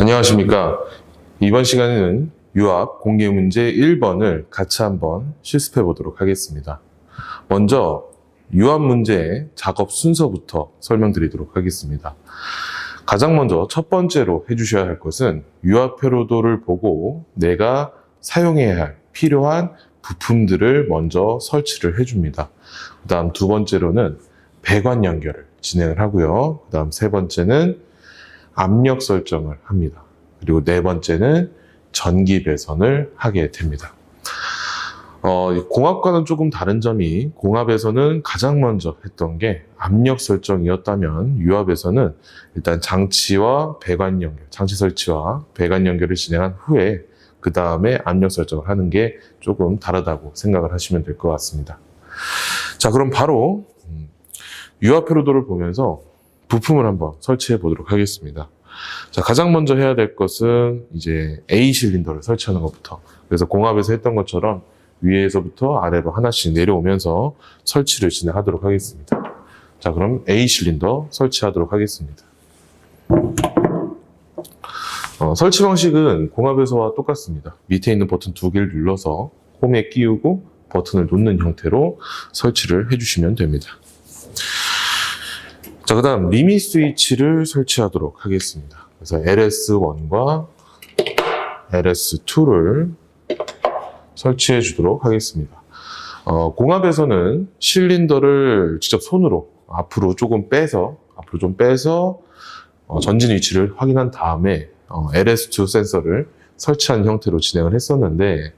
안녕하십니까. 이번 시간에는 유압 공개 문제 1번을 같이 한번 실습해 보도록 하겠습니다. 먼저 유압 문제의 작업 순서부터 설명드리도록 하겠습니다. 가장 먼저 첫 번째로 해주셔야 할 것은 유압 표로도를 보고 내가 사용해야 할 필요한 부품들을 먼저 설치를 해줍니다. 그 다음 두 번째로는 배관 연결을 진행을 하고요. 그 다음 세 번째는 압력 설정을 합니다. 그리고 네 번째는 전기 배선을 하게 됩니다. 공압과는 조금 다른 점이 공압에서는 가장 먼저 했던 게 압력 설정이었다면 유압에서는 일단 장치와 배관 연결, 장치 설치와 배관 연결을 진행한 후에 그 다음에 압력 설정을 하는 게 조금 다르다고 생각을 하시면 될 것 같습니다. 자, 그럼 바로 유압 표로도를 보면서 부품을 한번 설치해 보도록 하겠습니다. 자, 가장 먼저 해야 될 것은 이제 A 실린더를 설치하는 것부터. 그래서 공압에서 했던 것처럼 위에서부터 아래로 하나씩 내려오면서 설치를 진행하도록 하겠습니다. 자, 그럼 A 실린더 설치하도록 하겠습니다. 설치 방식은 공압에서와 똑같습니다. 밑에 있는 버튼 두 개를 눌러서 홈에 끼우고 버튼을 놓는 형태로 설치를 해주시면 됩니다. 자, 그 다음 리밋 스위치를 설치하도록 하겠습니다. 그래서 LS1과 LS2를 설치해 주도록 하겠습니다. 공압에서는 실린더를 직접 손으로 앞으로 좀 빼서 전진 위치를 확인한 다음에 LS2 센서를 설치한 형태로 진행을 했었는데,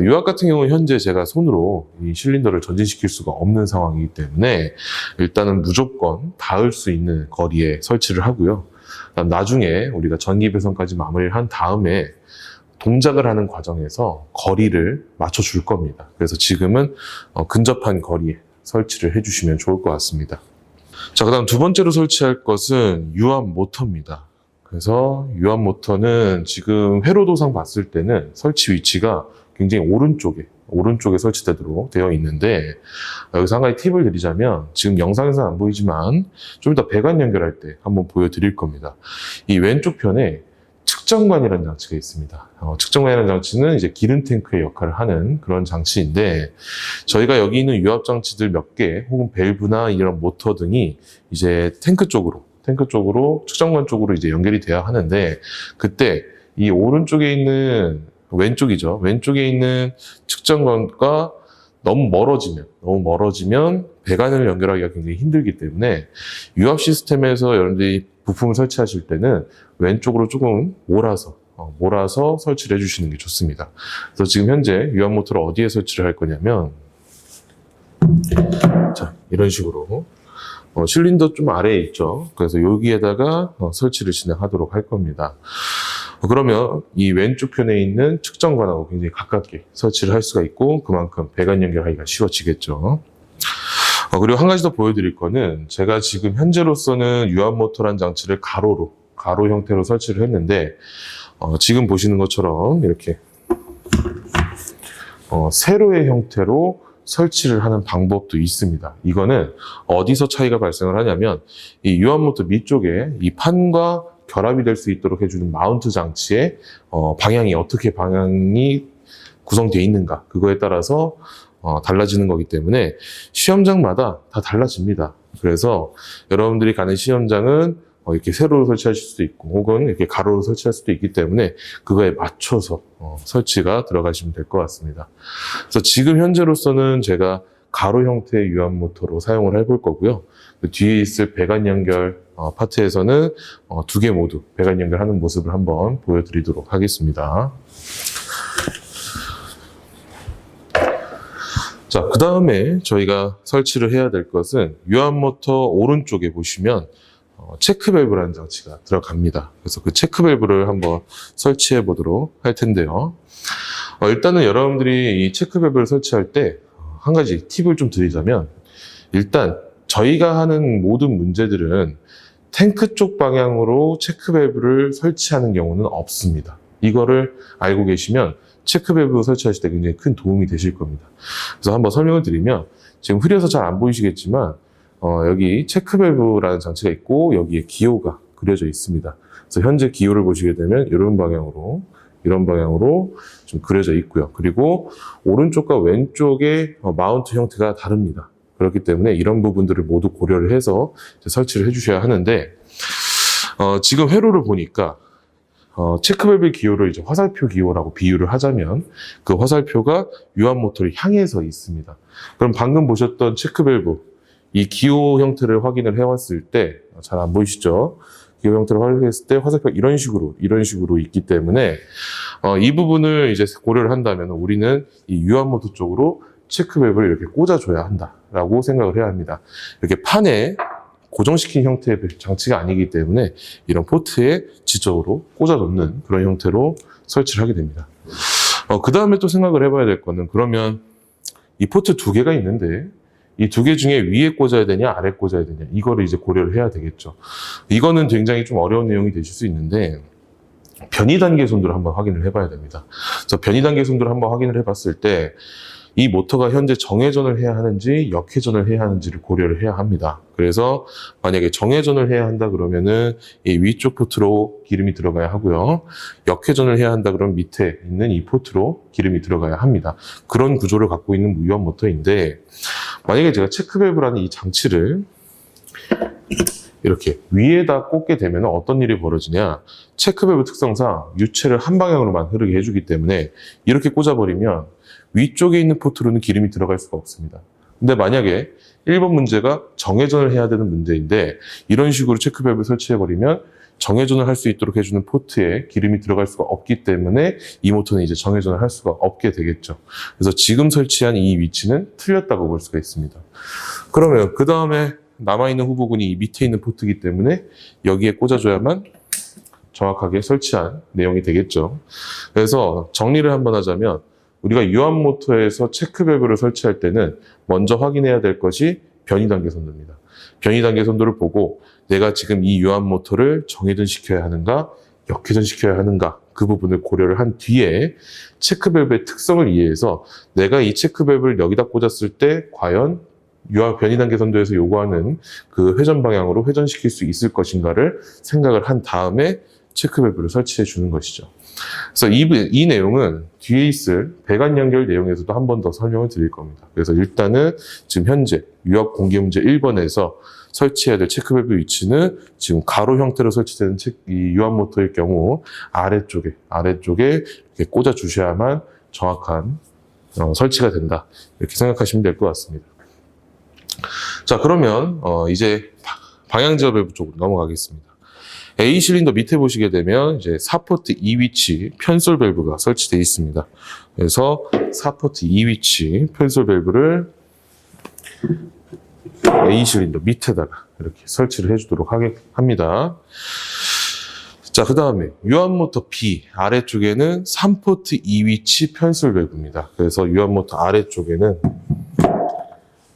유압 같은 경우는 현재 제가 손으로 이 실린더를 전진시킬 수가 없는 상황이기 때문에 일단은 무조건 닿을 수 있는 거리에 설치를 하고요. 그다음 나중에 우리가 전기 배선까지 마무리를 한 다음에 동작을 하는 과정에서 거리를 맞춰줄 겁니다. 그래서 지금은 근접한 거리에 설치를 해주시면 좋을 것 같습니다. 자, 그 다음 두 번째로 설치할 것은 유압 모터입니다. 그래서 유압 모터는 지금 회로도상 봤을 때는 설치 위치가 굉장히 오른쪽에 설치되도록 되어 있는데, 여기서 한 가지 팁을 드리자면, 지금 영상에서는 안 보이지만 좀 이따 배관 연결할 때 한번 보여드릴 겁니다. 이 왼쪽 편에 측정관이라는 장치가 있습니다. 측정관이라는 장치는 이제 기름 탱크의 역할을 하는 그런 장치인데, 저희가 여기 있는 유압 장치들 몇 개, 혹은 밸브나 이런 모터 등이 이제 탱크 쪽으로 측정관 쪽으로 이제 연결이 돼야 하는데, 그때 이 오른쪽에 있는 왼쪽에 있는 측정관과 너무 멀어지면 배관을 연결하기가 굉장히 힘들기 때문에 유압 시스템에서 여러분들이 부품을 설치하실 때는 왼쪽으로 조금 몰아서 설치를 해주시는 게 좋습니다. 그래서 지금 현재 유압 모터를 어디에 설치를 할 거냐면, 자, 이런 식으로 실린더 좀 아래에 있죠. 그래서 여기에다가 설치를 진행하도록 할 겁니다. 그러면 이 왼쪽 편에 있는 측정관하고 굉장히 가깝게 설치를 할 수가 있고, 그만큼 배관 연결하기가 쉬워지겠죠. 그리고 한 가지 더 보여드릴 거는, 제가 지금 현재로서는 유압 모터란 장치를 가로 형태로 설치를 했는데, 지금 보시는 것처럼 이렇게 세로의 형태로 설치를 하는 방법도 있습니다. 이거는 어디서 차이가 발생을 하냐면, 이 유압 모터 밑쪽에 이 판과 결합이 될 수 있도록 해주는 마운트 장치의 어떻게 방향이 구성되어 있는가, 그거에 따라서 달라지는 거기 때문에 시험장마다 다 달라집니다. 그래서 여러분들이 가는 시험장은 이렇게 세로로 설치하실 수도 있고, 혹은 이렇게 가로로 설치할 수도 있기 때문에 그거에 맞춰서 설치가 들어가시면 될 것 같습니다. 그래서 지금 현재로서는 제가 가로 형태의 유압 모터로 사용을 해볼 거고요. 그 뒤에 있을 배관 연결 파트에서는 두 개 모두 배관 연결하는 모습을 한번 보여드리도록 하겠습니다. 자, 그 다음에 저희가 설치를 해야 될 것은, 유압 모터 오른쪽에 보시면 체크 밸브라는 장치가 들어갑니다. 그래서 그 체크 밸브를 한번 설치해 보도록 할 텐데요. 일단은 여러분들이 이 체크 밸브를 설치할 때 한 가지 팁을 좀 드리자면, 일단 저희가 하는 모든 문제들은 탱크 쪽 방향으로 체크 밸브를 설치하는 경우는 없습니다. 이거를 알고 계시면 체크 밸브 설치하실 때 굉장히 큰 도움이 되실 겁니다. 그래서 한번 설명을 드리면, 지금 흐려서 잘 안 보이시겠지만 여기 체크 밸브라는 장치가 있고, 여기에 기호가 그려져 있습니다. 그래서 현재 기호를 보시게 되면 이런 방향으로 좀 그려져 있고요. 그리고 오른쪽과 왼쪽의 마운트 형태가 다릅니다. 그렇기 때문에 이런 부분들을 모두 고려를 해서 설치를 해주셔야 하는데, 지금 회로를 보니까 체크밸브 기호를 이제 화살표 기호라고 비유를 하자면 그 화살표가 유압 모터를 향해서 있습니다. 그럼 방금 보셨던 체크밸브 이 기호 형태를 확인을 해왔을 때 잘 안 보이시죠? 기호 형태를 확인했을 때 화살표가 이런 식으로 있기 때문에 이 부분을 이제 고려를 한다면 우리는 이 유압 모터 쪽으로 체크밸브를 이렇게 꽂아줘야 한다라고 생각을 해야 합니다. 이렇게 판에 고정시킨 형태의 장치가 아니기 때문에 이런 포트에 지적으로 꽂아놓는 그런 형태로 설치를 하게 됩니다. 그 다음에 또 생각을 해봐야 될 거는, 그러면 이 포트 두 개가 있는데 이 두 개 중에 위에 꽂아야 되냐 아래 꽂아야 되냐, 이거를 이제 고려를 해야 되겠죠. 이거는 굉장히 좀 어려운 내용이 되실 수 있는데 변이 단계 손도를 한번 확인을 해봐야 됩니다. 그래서 변이 단계 손도를 한번 확인을 해봤을 때 이 모터가 현재 정회전을 해야 하는지 역회전을 해야 하는지를 고려를 해야 합니다. 그래서 만약에 정회전을 해야 한다 그러면은 이 위쪽 포트로 기름이 들어가야 하고요. 역회전을 해야 한다 그러면 밑에 있는 이 포트로 기름이 들어가야 합니다. 그런 구조를 갖고 있는 유압 모터인데, 만약에 제가 체크밸브라는 이 장치를 이렇게 위에다 꽂게 되면 어떤 일이 벌어지냐, 체크밸브 특성상 유체를 한 방향으로만 흐르게 해주기 때문에 이렇게 꽂아버리면 위쪽에 있는 포트로는 기름이 들어갈 수가 없습니다. 근데 만약에 1번 문제가 정회전을 해야 되는 문제인데 이런 식으로 체크밸브를 설치해버리면 정회전을 할 수 있도록 해주는 포트에 기름이 들어갈 수가 없기 때문에 이 모터는 이제 정회전을 할 수가 없게 되겠죠. 그래서 지금 설치한 이 위치는 틀렸다고 볼 수가 있습니다. 그러면 그 다음에 남아있는 후보군이 이 밑에 있는 포트이기 때문에 여기에 꽂아줘야만 정확하게 설치한 내용이 되겠죠. 그래서 정리를 한번 하자면 우리가 유압 모터에서 체크밸브를 설치할 때는 먼저 확인해야 될 것이 변이 단계 선도입니다. 변이 단계 선도를 보고 내가 지금 이 유압 모터를 정회전 시켜야 하는가 역회전 시켜야 하는가, 그 부분을 고려를 한 뒤에 체크밸브의 특성을 이해해서 내가 이 체크밸브를 여기다 꽂았을 때 과연 유압 변이 단계 선도에서 요구하는 그 회전 방향으로 회전시킬 수 있을 것인가를 생각을 한 다음에 체크밸브를 설치해 주는 것이죠. 그래서 이 내용은 뒤에 있을 배관 연결 내용에서도 한 번 더 설명을 드릴 겁니다. 그래서 일단은 지금 현재 유압 공개 문제 1번에서 설치해야 될 체크밸브 위치는 지금 가로 형태로 설치되는 이 유압 모터의 경우 아래쪽에 이렇게 꽂아 주셔야만 정확한 설치가 된다, 이렇게 생각하시면 될 것 같습니다. 자, 그러면 이제 방향제어 밸브 쪽으로 넘어가겠습니다. A 실린더 밑에 보시게 되면 이제 4포트 2위치 편솔 밸브가 설치되어 있습니다. 그래서 4포트 2위치 편솔 밸브를 A 실린더 밑에다가 이렇게 설치를 해주도록 합니다. 자, 그 다음에 유압 모터 B 아래쪽에는 3포트 2위치 편솔 밸브입니다. 그래서 유압 모터 아래쪽에는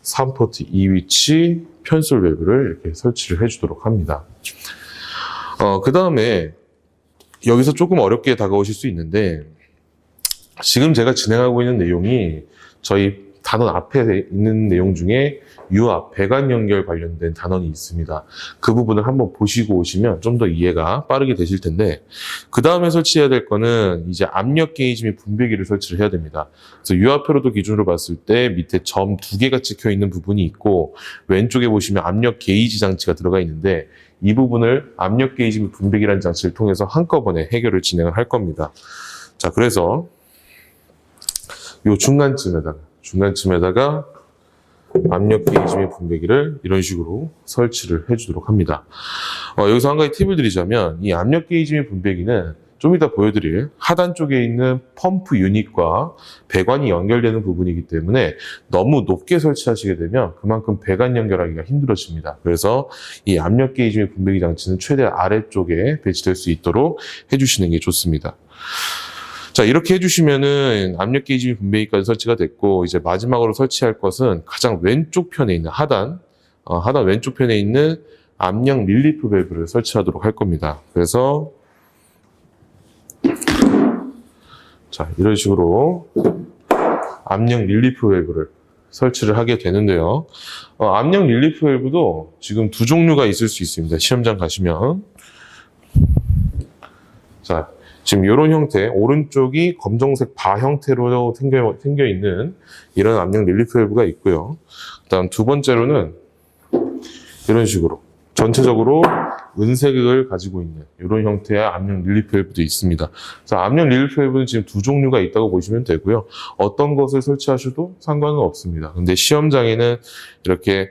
3포트 2위치 편솔 밸브를 이렇게 설치를 해주도록 합니다. 그 다음에 여기서 조금 어렵게 다가오실 수 있는데, 지금 제가 진행하고 있는 내용이 저희 단원 앞에 있는 내용 중에 유압, 배관 연결 관련된 단원이 있습니다. 그 부분을 한번 보시고 오시면 좀 더 이해가 빠르게 되실 텐데, 그 다음에 설치해야 될 거는 이제 압력 게이지 및 분배기를 설치를 해야 됩니다. 그래서 유압표로도 기준으로 봤을 때 밑에 점 2개가 찍혀 있는 부분이 있고, 왼쪽에 보시면 압력 게이지 장치가 들어가 있는데 이 부분을 압력 게이지 및 분배기라는 장치를 통해서 한꺼번에 해결을 진행을 할 겁니다. 자, 그래서 요 중간쯤에다가 압력 게이지 및 분배기를 이런 식으로 설치를 해주도록 합니다. 여기서 한 가지 팁을 드리자면, 이 압력 게이지 및 분배기는 좀 이따 보여드릴 하단 쪽에 있는 펌프 유닛과 배관이 연결되는 부분이기 때문에 너무 높게 설치하시게 되면 그만큼 배관 연결하기가 힘들어집니다. 그래서 이 압력 게이지 및 분배기 장치는 최대 아래쪽에 배치될 수 있도록 해주시는 게 좋습니다. 자, 이렇게 해주시면은 압력 게이지 및 분배기까지 설치가 됐고, 이제 마지막으로 설치할 것은 가장 왼쪽 편에 있는 하단 왼쪽 편에 있는 압력 릴리프 밸브를 설치하도록 할 겁니다. 그래서 자, 이런 식으로 압력 릴리프 밸브를 설치를 하게 되는데요. 압력 릴리프 밸브도 지금 두 종류가 있을 수 있습니다. 시험장 가시면 자, 지금 이런 형태, 오른쪽이 검정색 바 형태로 생겨 있는 이런 압력 릴리프 밸브가 있고요. 그다음 두 번째로는 이런 식으로 전체적으로 은색을 가지고 있는 이런 형태의 압력 릴리프 밸브도 있습니다. 자, 압력 릴리프 밸브는 지금 두 종류가 있다고 보시면 되고요. 어떤 것을 설치하셔도 상관은 없습니다. 근데 시험장에는 이렇게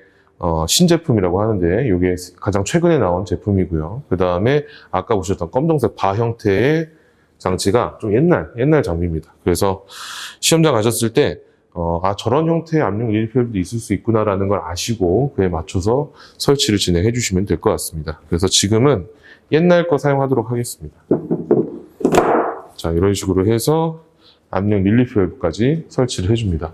신제품이라고 하는데 이게 가장 최근에 나온 제품이고요. 그 다음에 아까 보셨던 검정색 바 형태의 장치가 좀 옛날 장비입니다. 그래서 시험장 가셨을 때 저런 형태의 압력 릴리프 밸브도 있을 수 있구나라는 걸 아시고 그에 맞춰서 설치를 진행해 주시면 될 것 같습니다. 그래서 지금은 옛날 거 사용하도록 하겠습니다. 자, 이런 식으로 해서 압력 릴리프 밸브까지 설치를 해줍니다.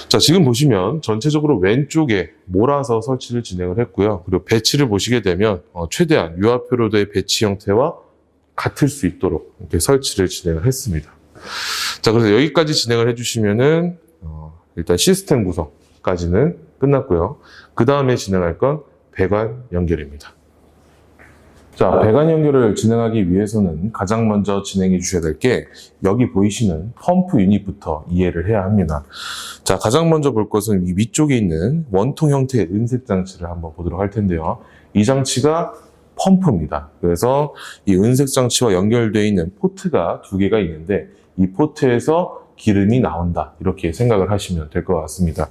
자, 지금 보시면 전체적으로 왼쪽에 몰아서 설치를 진행을 했고요. 그리고 배치를 보시게 되면 최대한 유압표로도의 배치 형태와 같을 수 있도록 이렇게 설치를 진행을 했습니다. 자, 그래서 여기까지 진행을 해주시면은 일단 시스템 구성까지는 끝났고요. 그 다음에 진행할 건 배관 연결입니다. 자, 배관 연결을 진행하기 위해서는 가장 먼저 진행해 주셔야 될 게 여기 보이시는 펌프 유닛부터 이해를 해야 합니다. 자, 가장 먼저 볼 것은 이 위쪽에 있는 원통 형태의 은색 장치를 한번 보도록 할 텐데요. 이 장치가 펌프입니다. 그래서 이 은색 장치와 연결되어 있는 포트가 두 개가 있는데 이 포트에서 기름이 나온다, 이렇게 생각을 하시면 될 것 같습니다.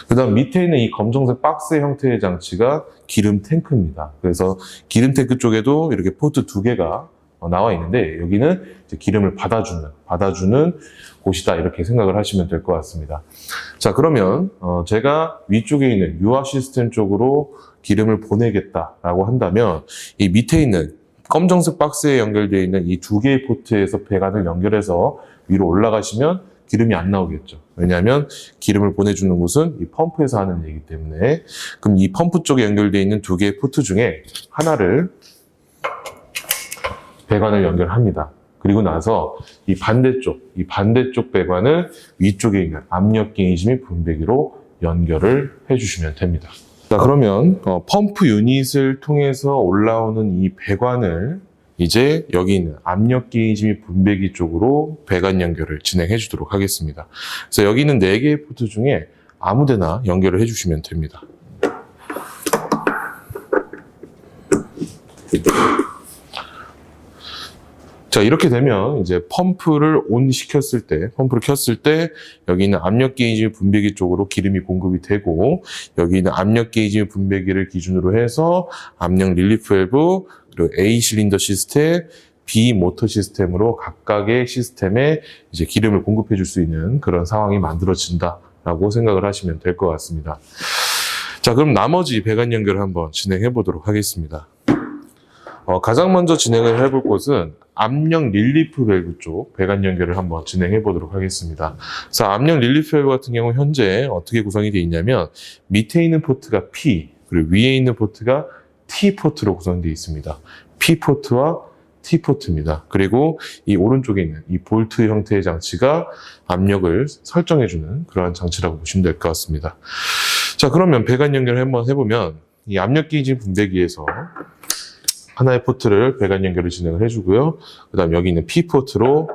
그 다음 밑에 있는 이 검정색 박스 형태의 장치가 기름 탱크입니다. 그래서 기름 탱크 쪽에도 이렇게 포트 두 개가 나와 있는데 여기는 이제 기름을 받아주는 곳이다, 이렇게 생각을 하시면 될 것 같습니다. 자, 그러면 제가 위쪽에 있는 유화 시스템 쪽으로 기름을 보내겠다라고 한다면 이 밑에 있는 검정색 박스에 연결되어 있는 이 두 개의 포트에서 배관을 연결해서 위로 올라가시면 기름이 안 나오겠죠. 왜냐하면 기름을 보내주는 곳은 이 펌프에서 하는 얘기기 때문에. 그럼 이 펌프 쪽에 연결되어 있는 두 개의 포트 중에 하나를 배관을 연결합니다. 그리고 나서 이 반대쪽 배관을 위쪽에 있는 압력 게이지 및 분배기로 연결을 해주시면 됩니다. 자, 그러면 펌프 유닛을 통해서 올라오는 이 배관을 이제 여기 있는 압력 게이지 및 분배기 쪽으로 배관 연결을 진행해 주도록 하겠습니다. 그래서 여기 있는 4개의 포트 중에 아무 데나 연결을 해 주시면 됩니다. 자, 이렇게 되면 이제 펌프를 펌프를 켰을 때 여기 있는 압력 게이지 분배기 쪽으로 기름이 공급이 되고 여기 있는 압력 게이지 분배기를 기준으로 해서 압력 릴리프 밸브 그리고 A 실린더 시스템, B 모터 시스템으로 각각의 시스템에 이제 기름을 공급해 줄 수 있는 그런 상황이 만들어진다라고 생각을 하시면 될 것 같습니다. 자, 그럼 나머지 배관 연결을 한번 진행해 보도록 하겠습니다. 가장 먼저 진행을 해볼 곳은 압력 릴리프 밸브 쪽 배관 연결을 한번 진행해 보도록 하겠습니다. 그래서 압력 릴리프 밸브 같은 경우 현재 어떻게 구성이 되어 있냐면 밑에 있는 포트가 P, 그리고 위에 있는 포트가 T 포트로 구성되어 있습니다. P 포트와 T 포트입니다. 그리고 이 오른쪽에 있는 이 볼트 형태의 장치가 압력을 설정해주는 그러한 장치라고 보시면 될 것 같습니다. 자, 그러면 배관 연결을 한번 해보면 이 압력 게이지 분배기에서 하나의 포트를 배관 연결을 진행을 해주고요. 그 다음 여기 있는 P 포트로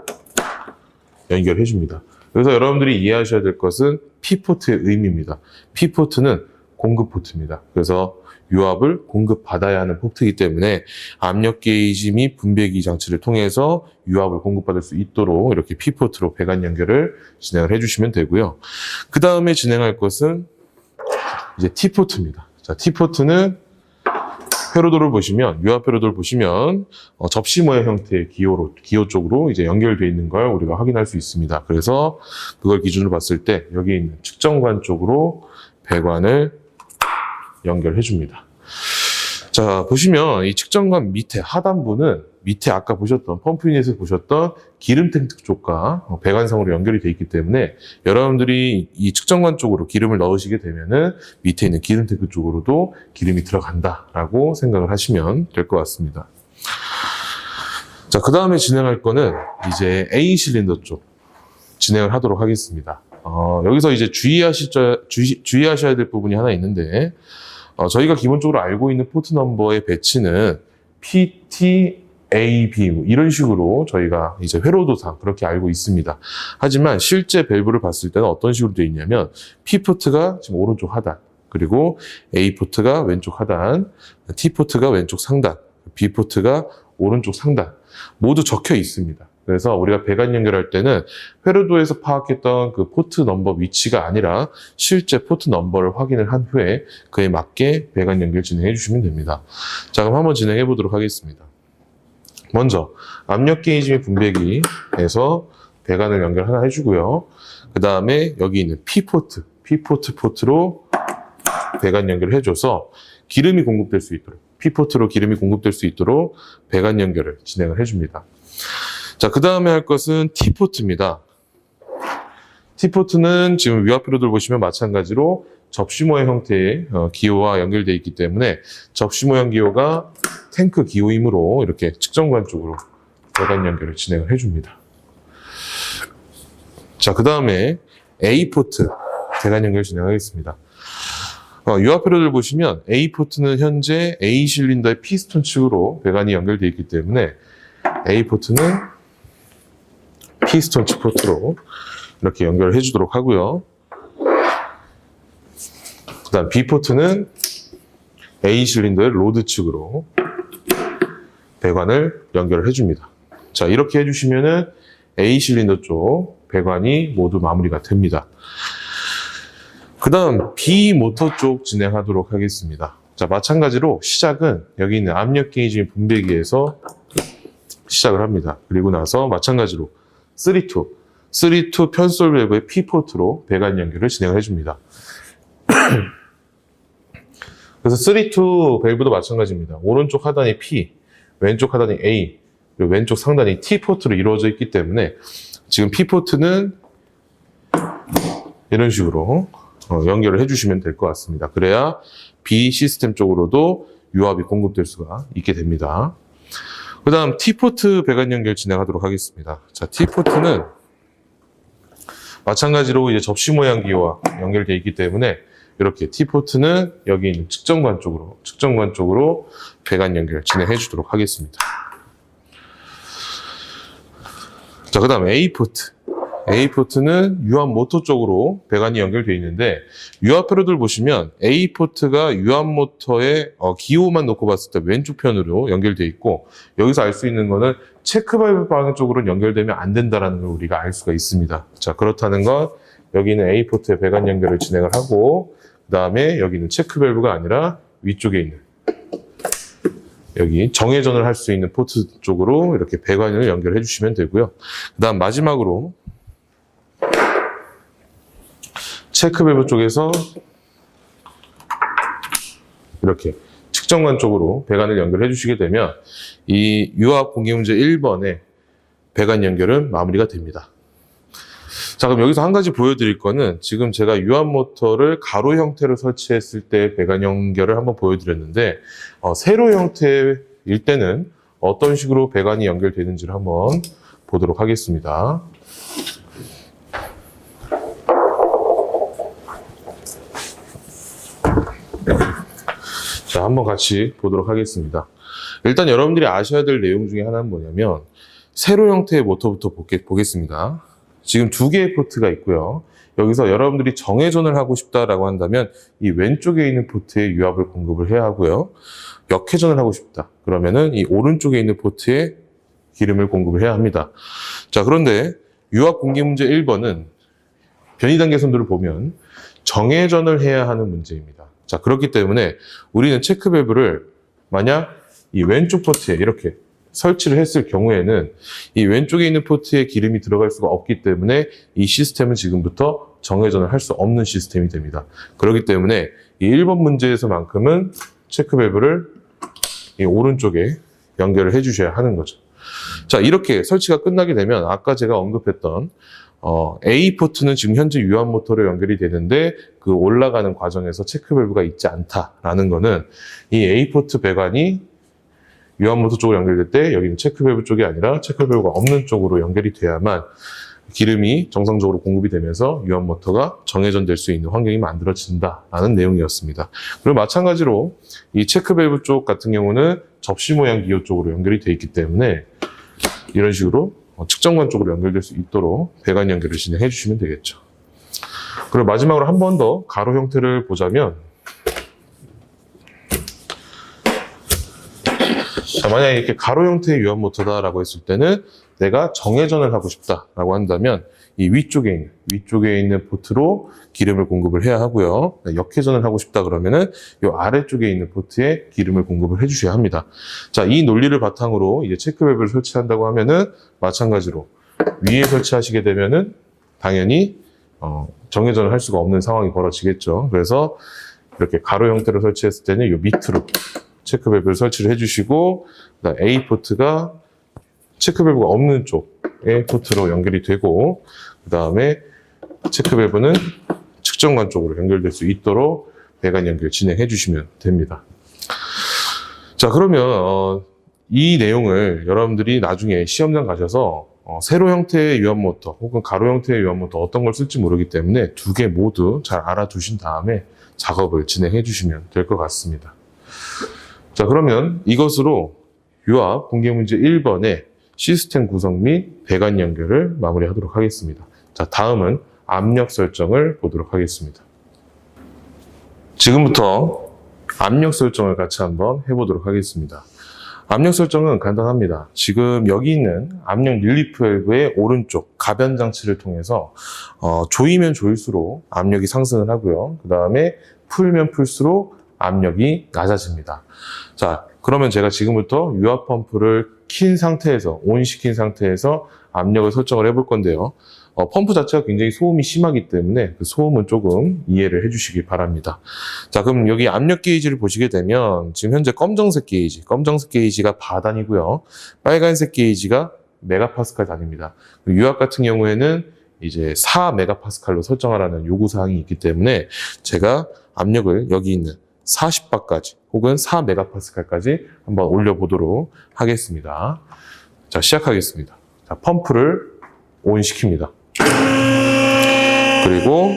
연결해 줍니다. 그래서 여러분들이 이해하셔야 될 것은 P 포트의 의미입니다. P 포트는 공급 포트입니다. 그래서 유압을 공급받아야 하는 포트이기 때문에 압력 게이지 및 분배기 장치를 통해서 유압을 공급받을 수 있도록 이렇게 P 포트로 배관 연결을 진행을 해주시면 되고요. 그 다음에 진행할 것은 이제 T 포트입니다. 자, T 포트는 회로도를 보시면, 유압 회로도를 보시면 접시 모양 형태의 기호 쪽으로 이제 연결되어 있는 걸 우리가 확인할 수 있습니다. 그래서 그걸 기준으로 봤을 때 여기 있는 측정관 쪽으로 배관을 연결해 줍니다. 자, 보시면 이 측정관 밑에 하단부는 밑에 아까 보셨던 펌프 유닛에서 보셨던 기름 탱크 쪽과 배관상으로 연결이 되어 있기 때문에 여러분들이 이 측정관 쪽으로 기름을 넣으시게 되면은 밑에 있는 기름 탱크 쪽으로도 기름이 들어간다라고 생각을 하시면 될 것 같습니다. 자, 그 다음에 진행할 거는 이제 A 실린더 쪽 진행을 하도록 하겠습니다. 여기서 이제 주의하셔야 될 부분이 하나 있는데 저희가 기본적으로 알고 있는 포트 넘버의 배치는 PT, A, B 이런 식으로 저희가 이제 회로도상 그렇게 알고 있습니다. 하지만 실제 밸브를 봤을 때는 어떤 식으로 되어 있냐면 P포트가 지금 오른쪽 하단, 그리고 A포트가 왼쪽 하단, T포트가 왼쪽 상단, B포트가 오른쪽 상단 모두 적혀 있습니다. 그래서 우리가 배관 연결할 때는 회로도에서 파악했던 그 포트 넘버 위치가 아니라 실제 포트 넘버를 확인을 한 후에 그에 맞게 배관 연결 진행해 주시면 됩니다. 자, 그럼 한번 진행해 보도록 하겠습니다. 먼저 압력 게이지 및 분배기에서 배관을 연결 하나 해주고요. 그 다음에 여기 있는 P포트로 배관 연결을 해줘서 기름이 공급될 수 있도록, P포트로 기름이 공급될 수 있도록 배관 연결을 진행을 해줍니다. 자, 그 다음에 할 것은 T포트입니다. T포트는 지금 위압 회로도를 보시면 마찬가지로 접시 모양 형태의 기호와 연결되어 있기 때문에 접시 모양 기호가 탱크 기호이므로 이렇게 측정관 쪽으로 배관 연결을 진행을 해줍니다. 자, 그 다음에 A포트 배관 연결 진행하겠습니다. 유압 회로도를 보시면 A포트는 현재 A 실린더의 피스톤 측으로 배관이 연결되어 있기 때문에 A포트는 피스톤 측 포트로 이렇게 연결을 해주도록 하고요. 그 다음 B포트는 A 실린더의 로드 측으로 배관을 연결을 해줍니다. 자, 이렇게 해주시면은 A 실린더 쪽 배관이 모두 마무리가 됩니다. 그 다음 B 모터 쪽 진행하도록 하겠습니다. 자, 마찬가지로 시작은 여기 있는 압력 게이지 분배기에서 시작을 합니다. 그리고 나서 마찬가지로 3-2 편솔 밸브의 P포트로 배관 연결을 진행을 해줍니다. 그래서 3-2 밸브도 마찬가지입니다. 오른쪽 하단이 P, 왼쪽 하단이 A, 그리고 왼쪽 상단이 T포트로 이루어져 있기 때문에 지금 P포트는 이런 식으로 연결을 해주시면 될 것 같습니다. 그래야 B 시스템 쪽으로도 유압이 공급될 수가 있게 됩니다. 그 다음 T포트 배관 연결 진행하도록 하겠습니다. 자, T포트는 마찬가지로 이제 접시 모양 기호와 연결되어 있기 때문에 이렇게 T포트는 여기 있는 측정관 쪽으로 배관 연결 진행해 주도록 하겠습니다. 자, 그 다음 A포트는 유압 모터 쪽으로 배관이 연결되어 있는데 유압 회로도를 보시면 A포트가 유압 모터의 기호만 놓고 봤을 때 왼쪽 편으로 연결되어 있고 여기서 알 수 있는 거는 체크 밸브 방향 쪽으로는 연결되면 안 된다는 걸 우리가 알 수가 있습니다. 자, 그렇다는 건 여기는 A포트의 배관 연결을 진행을 하고 그 다음에 여기는 체크 밸브가 아니라 위쪽에 있는 여기 정회전을 할 수 있는 포트 쪽으로 이렇게 배관을 연결해 주시면 되고요. 그 다음 마지막으로 체크 밸브 쪽에서 이렇게 측정관 쪽으로 배관을 연결해 주시게 되면 이 유압 공개 문제 1번의 배관 연결은 마무리가 됩니다. 자, 그럼 여기서 한 가지 보여드릴 거는 지금 제가 유압 모터를 가로 형태로 설치했을 때 배관 연결을 한번 보여드렸는데 세로 형태일 때는 어떤 식으로 배관이 연결되는지를 한번 보도록 하겠습니다. 자, 한번 같이 보도록 하겠습니다. 일단 여러분들이 아셔야 될 내용 중에 하나는 뭐냐면 세로 형태의 모터부터 보겠습니다. 지금 두 개의 포트가 있고요. 여기서 여러분들이 정회전을 하고 싶다라고 한다면 이 왼쪽에 있는 포트에 유압을 공급을 해야 하고요. 역회전을 하고 싶다. 그러면은 이 오른쪽에 있는 포트에 기름을 공급을 해야 합니다. 자, 그런데 유압 공개 문제 1번은 변이 단계 선도를 보면 정회전을 해야 하는 문제입니다. 자, 그렇기 때문에 우리는 체크 밸브를 만약 이 왼쪽 포트에 이렇게 설치를 했을 경우에는 이 왼쪽에 있는 포트에 기름이 들어갈 수가 없기 때문에 이 시스템은 지금부터 정회전을 할 수 없는 시스템이 됩니다. 그렇기 때문에 이 1번 문제에서만큼은 체크 밸브를 이 오른쪽에 연결을 해 주셔야 하는 거죠. 자, 이렇게 설치가 끝나게 되면 아까 제가 언급했던 A 포트는 지금 현재 유압 모터로 연결이 되는데 그 올라가는 과정에서 체크 밸브가 있지 않다라는 거는 이 A 포트 배관이 유압 모터 쪽으로 연결될 때 여기는 체크 밸브 쪽이 아니라 체크 밸브가 없는 쪽으로 연결이 돼야만 기름이 정상적으로 공급이 되면서 유압 모터가 정회전될 수 있는 환경이 만들어진다라는 내용이었습니다. 그리고 마찬가지로 이 체크 밸브 쪽 같은 경우는 접시 모양 기호 쪽으로 연결이 되어 있기 때문에 이런 식으로 측정관 쪽으로 연결될 수 있도록 배관 연결을 진행해 주시면 되겠죠. 그리고 마지막으로 한 번 더 가로 형태를 보자면, 자, 만약에 이렇게 가로 형태의 유압 모터다라고 했을 때는 내가 정회전을 하고 싶다라고 한다면 이 위쪽에 있는 포트로 기름을 공급을 해야 하고요. 역회전을 하고 싶다 그러면은 이 아래쪽에 있는 포트에 기름을 공급을 해주셔야 합니다. 자, 이 논리를 바탕으로 이제 체크밸브를 설치한다고 하면은 마찬가지로 위에 설치하시게 되면은 당연히 정회전을 할 수가 없는 상황이 벌어지겠죠. 그래서 이렇게 가로 형태로 설치했을 때는 이 밑으로 체크밸브를 설치를 해주시고, 그다음 A 포트가 체크밸브가 없는 쪽에 포트로 연결이 되고, 그 다음에 체크밸브는 측정관 쪽으로 연결될 수 있도록 배관 연결 진행해 주시면 됩니다. 자, 그러면 이 내용을 여러분들이 나중에 시험장 가셔서 세로 형태의 유압 모터 혹은 가로 형태의 유압 모터 어떤 걸 쓸지 모르기 때문에 두 개 모두 잘 알아두신 다음에 작업을 진행해 주시면 될 것 같습니다. 자, 그러면 이것으로 유압 공개 문제 1번의 시스템 구성 및 배관 연결을 마무리하도록 하겠습니다. 자, 다음은 압력 설정을 보도록 하겠습니다. 지금부터 압력 설정을 같이 한번 해보도록 하겠습니다. 압력 설정은 간단합니다. 지금 여기 있는 압력 릴리프 밸브의 오른쪽 가변 장치를 통해서 조이면 조일수록 압력이 상승을 하고요. 그 다음에 풀면 풀수록 압력이 낮아집니다. 자, 그러면 제가 지금부터 유압 펌프를 킨 상태에서, 온시킨 상태에서 압력을 설정을 해볼 건데요. 펌프 자체가 굉장히 소음이 심하기 때문에 그 소음은 조금 이해를 해주시기 바랍니다. 자, 그럼 여기 압력 게이지를 보시게 되면 지금 현재 검정색 게이지가 바단이고요. 빨간색 게이지가 메가파스칼 단입니다. 유압 같은 경우에는 이제 4메가파스칼로 설정하라는 요구사항이 있기 때문에 제가 압력을 여기 있는 40바까지 혹은 4메가파스칼까지 한번 올려보도록 하겠습니다. 자, 시작하겠습니다. 자, 펌프를 온 시킵니다. 그리고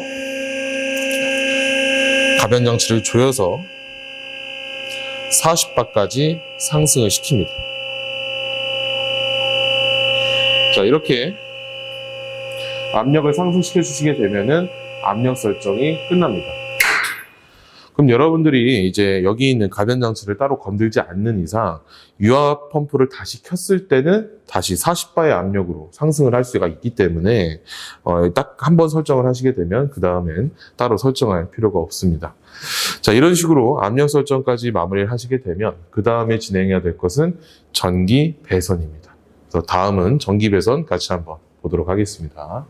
가변 장치를 조여서 40바까지 상승을 시킵니다. 자, 이렇게 압력을 상승시켜 주시게 되면은 압력 설정이 끝납니다. 그럼 여러분들이 이제 여기 있는 가변 장치를 따로 건들지 않는 이상 유압 펌프를 다시 켰을 때는 다시 40바의 압력으로 상승을 할 수가 있기 때문에 딱 한 번 설정을 하시게 되면 그 다음엔 따로 설정할 필요가 없습니다. 자, 이런 식으로 압력 설정까지 마무리를 하시게 되면 그 다음에 진행해야 될 것은 전기 배선입니다. 그래서 다음은 전기 배선 같이 한번 보도록 하겠습니다.